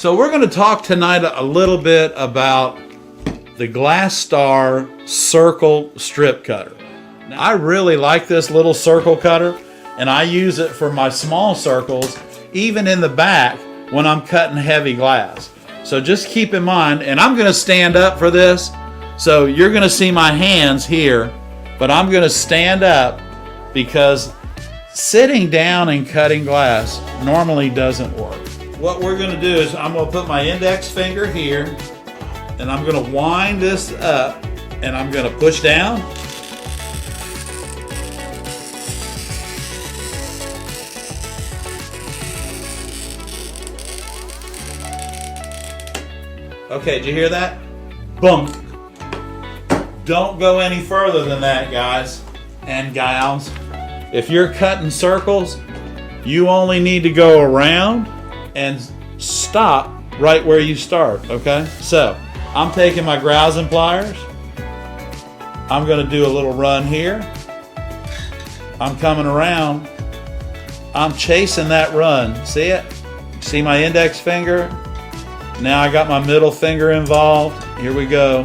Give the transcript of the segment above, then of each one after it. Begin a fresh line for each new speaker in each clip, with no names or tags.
So we're going to talk tonight a little bit about the Glass Star circle strip cutter. Now, I really like this little circle cutter, and I use it for my small circles, even in the back when I'm cutting heavy glass. So just keep in mind, and I'm going to stand up for this, so you're going to see my hands here, but I'm going to stand up because sitting down and cutting glass normally doesn't work. What we're going to do is I'm going to put my index finger here, and I'm going to wind this up, and I'm going to push down. Okay, did you hear that? Boom. Don't go any further than that, guys and gals. If you're cutting circles, you only need to go around and stop right where you start, okay? So, I'm taking my grousing pliers. I'm gonna do a little run here. I'm coming around. I'm chasing that run. See it? See my index finger? Now I got my middle finger involved. Here we go.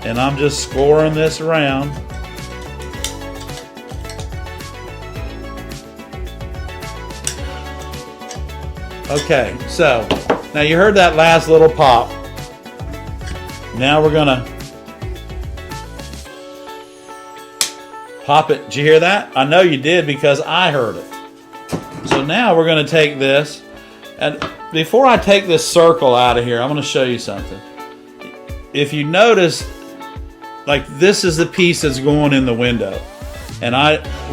And I'm just scoring this around. Okay, so now you heard that last little pop. Now we're gonna pop it. Did you hear that? I know you did because I heard it. So now we're gonna take this, and before I take this circle out of here, I'm gonna show you something. If you notice, like this is the piece that's going in the window. And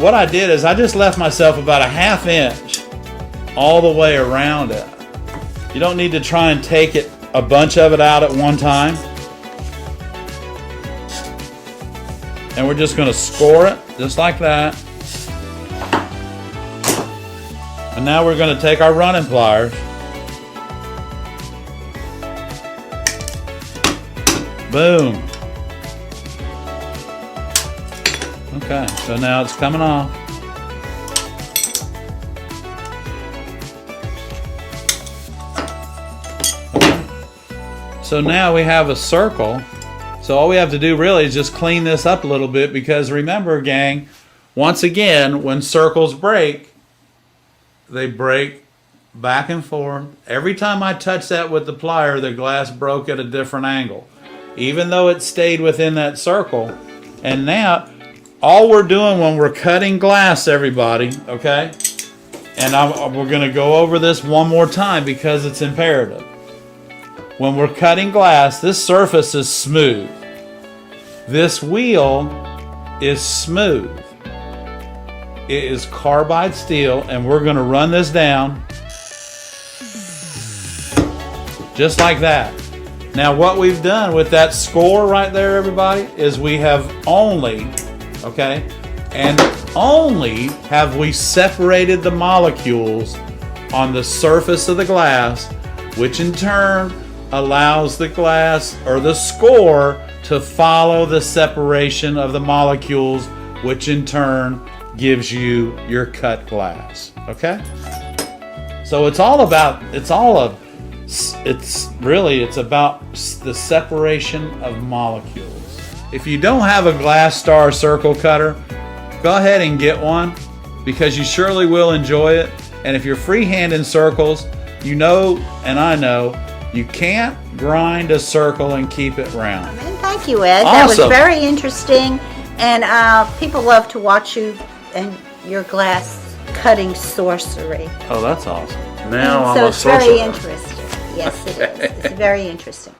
what I did is I just left myself about a ½ inch all the way around it. You don't need to try and take it, a bunch of it out at one time. And we're just going to score it just like that. And now we're going to take our running pliers. Boom. Okay, so now it's coming off. So now we have a circle. So all we have to do really is just clean this up a little bit, because remember, gang, once again, when circles break, they break back and forth. Every time I touch that with the plier, the glass broke at a different angle, even though it stayed within that circle. And now, all we're doing when we're cutting glass, everybody, okay? And we're gonna go over this one more time because it's imperative. When we're cutting glass, this surface is smooth. This wheel is smooth. It is carbide steel, and we're gonna run this down just like that. Now what we've done with that score right there, everybody, is we have only, okay, and only have we separated the molecules on the surface of the glass, which in turn allows the glass or the score to follow the separation of the molecules, which in turn gives you your cut glass. Okay? So it's about the separation of molecules. If you don't have a Glass Star circle cutter, go ahead and get one, because you surely will enjoy it. And if you're freehanding circles, you know, and I know, you can't grind a circle and keep it round.
Thank you, Ed.
Awesome.
That was very interesting, and people love to watch you and your glass cutting sorcery.
Oh, that's awesome. Now
and so
I'm a
it's
sorcerer.
very interesting. Yes, it is. It's very interesting.